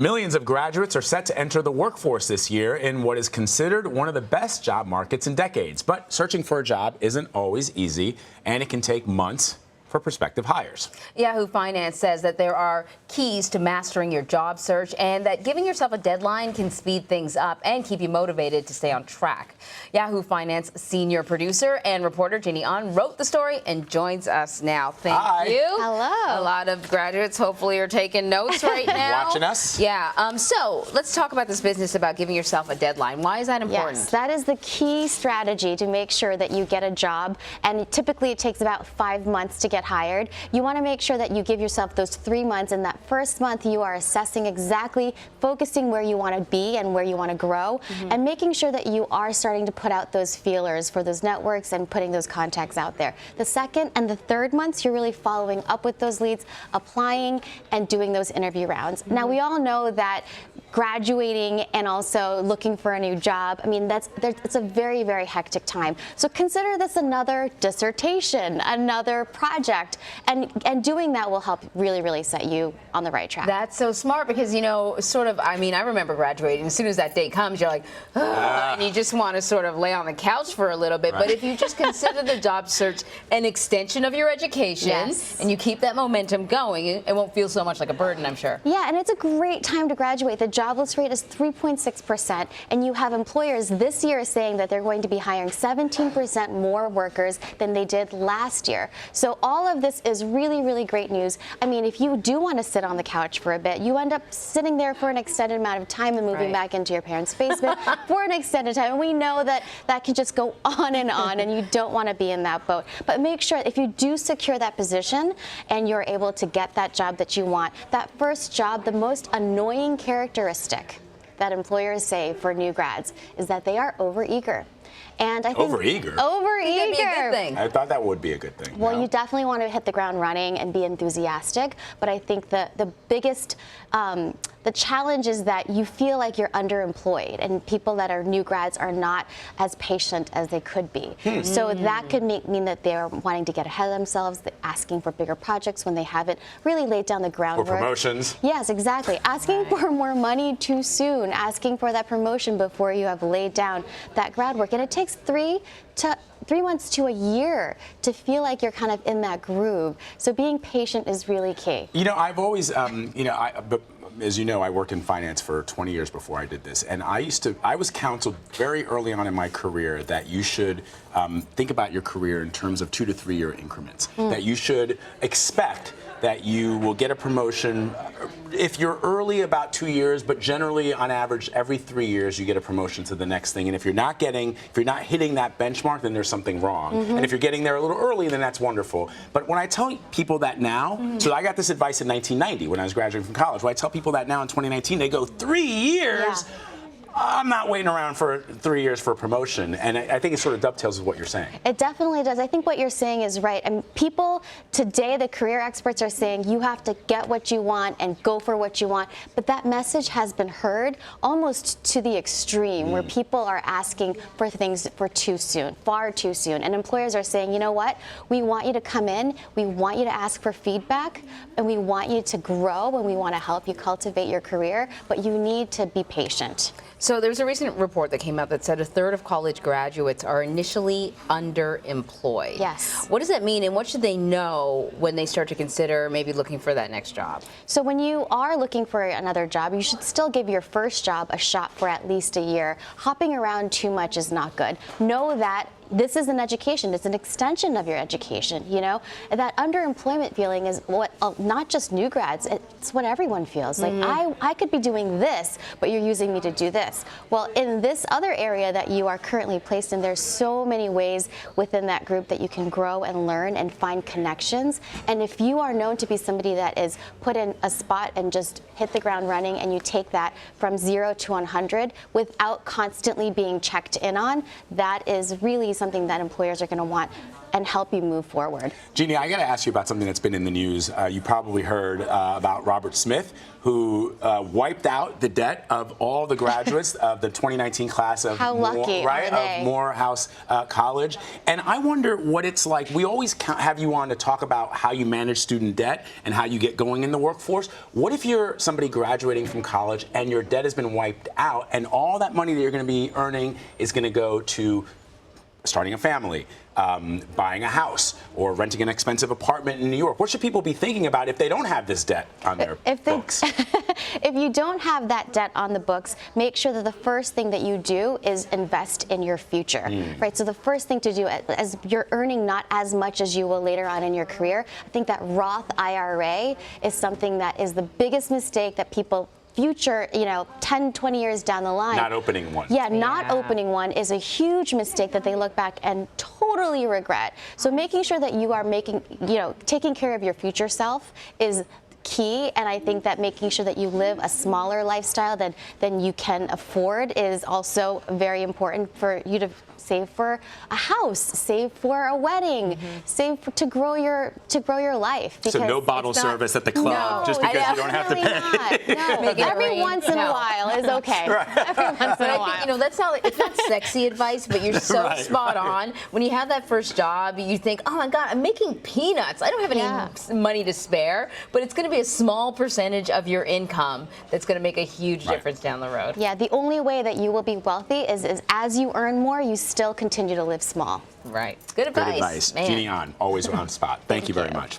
Millions of graduates are set to enter the workforce this year in what is considered one of the best job markets in decades. But searching for a job isn't always easy, and it can take months for prospective hires. Yahoo Finance says that there are keys to mastering your job search and that giving yourself a deadline can speed things up and keep you motivated to stay on track. Yahoo Finance senior producer and reporter Jeanie Ahn wrote the story and joins us now. Thank you. Hello. A lot of graduates hopefully are taking notes right now. Watching us. Yeah. So let's talk about this business about giving yourself a deadline. Why is that important? Yes, that is the key strategy to make sure that you get a job, and typically it takes about 5 months to get hired. You want to make sure that you give yourself those 3 months. In that first month, you are assessing exactly, focusing where you want to be and where you want to grow, and making sure that you are starting to put out those feelers for those networks and putting those contacts out there. The second and the third months, you're really following up with those leads, applying and doing those interview rounds. Now, we all know that graduating and also looking for a new job, I mean, it's a very, very hectic time. So consider this another dissertation, another project, and doing that will help really set you on the right track. That's so smart because, you know, sort of, I mean, I remember graduating. As soon as that day comes, you're like, and you just want to sort of lay on the couch for a little bit. Right. But if you just consider the job search an extension of your education, and you keep that momentum going, it won't feel so much like a burden, I'm sure. Yeah, and it's a great time to graduate. The jobless rate is 3.6%, and you have employers this year saying that they're going to be hiring 17% more workers than they did last year. So all of this is really great news. I mean, if you do want to sit on the couch for a bit, you end up sitting there for an extended amount of time and moving back into your parents' basement for an extended time. And we know that that can just go on, and you don't want to be in that boat. But make sure if you do secure that position and you're able to get that job that you want, that first job, the most annoying characteristic that employers say for new grads is that they are overeager. And I think overeager. That'd be a good thing. I thought that would be a good thing. Well, you definitely want to hit the ground running and be enthusiastic, but I think the biggest the challenge is that you feel like you're underemployed, and people that are new grads are not as patient as they could be. So that could mean that they're wanting to get ahead of themselves, asking for bigger projects when they haven't really laid down the groundwork. For promotions. Yes, exactly. Asking for more money too soon, asking for that promotion before you have laid down that groundwork. And it takes 3 months to a year to feel like you're kind of in that groove. So being patient is really key. You know, I've always, as you know, I worked in finance for 20 years before I did this, and I was counseled very early on in my career that you should think about your career in terms of 2 to 3 year increments. That you should expect that you will get a promotion if you're early about 2 years, but generally on average every 3 years you get a promotion to the next thing. And if you're not hitting that benchmark, then there's something wrong. And if you're getting there a little early, then that's wonderful. But when I tell people that now, so I got this advice in 1990 when I was graduating from college. When I tell people that now in 2019, they go 3 years. Yeah. I'm not waiting around for 3 years for a promotion, and I think it sort of dovetails with what you're saying. It definitely does. I think what you're saying is right. And people today, the career experts are saying you have to get what you want and go for what you want, but that message has been heard almost to the extreme, where people are asking for things for too soon, far too soon. And employers are saying, you know what, we want you to come in, we want you to ask for feedback, and we want you to grow, and we want to help you cultivate your career, but you need to be patient. So there's a recent report that came out that said 1/3 of college graduates are initially underemployed. Yes. What does that mean, and what should they know when they start to consider maybe looking for that next job? So when you are looking for another job, you should still give your first job a shot for at least a year. Hopping around too much is not good. Know that this is an education. It's an extension of your education, you know? And that underemployment feeling is what not just new grads, it's what everyone feels. Like, I could be doing this, but you're using me to do this. Well, in this other area that you are currently placed in, there's so many ways within that group that you can grow and learn and find connections. And if you are known to be somebody that is put in a spot and just hit the ground running, and you take that from 0 to 100 without constantly being checked in on, that is really something that employers are going to want and help you move forward. Jeanie, I got to ask you about something that's been in the news. You probably heard about Robert Smith, who wiped out the debt of all the graduates of the 2019 class of How lucky are they? Of Morehouse College. And I wonder what it's like. We always have you on to talk about how you manage student debt and how you get going in the workforce. What if you're somebody graduating from college and your debt has been wiped out and all that money that you're going to be earning is going to go to starting a family, buying a house, or renting an expensive apartment in New York? What should people be thinking about if they don't have this debt on their books? If you don't have that debt on the books, make sure that the first thing that you do is invest in your future, right? So the first thing to do, as you're earning not as much as you will later on in your career, I think that Roth IRA is something that is the biggest mistake that people future, 10, 20 years down the line. Not opening one. Yeah, not opening one is a huge mistake that they look back and totally regret. So making sure that you are taking care of your future self is key, and I think that making sure that you live a smaller lifestyle than you can afford is also very important for you to save for a house, save for a wedding, save to grow your life. So no bottle service at the club just because you don't have to pay. No, every once in a while is okay. Right. Every once in a while. I think, that's not, it's not sexy advice, but you're so Right, spot on. When you have that first job, you think, oh my God, I'm making peanuts. I don't have any money to spare, but it's going to be a small percentage of your income that's going to make a huge difference down the road. Yeah, the only way that you will be wealthy is as you earn more, you still continue to live small. Right. Good advice. Good advice. Man. Jeanie Ahn, always on spot. Thank you very much.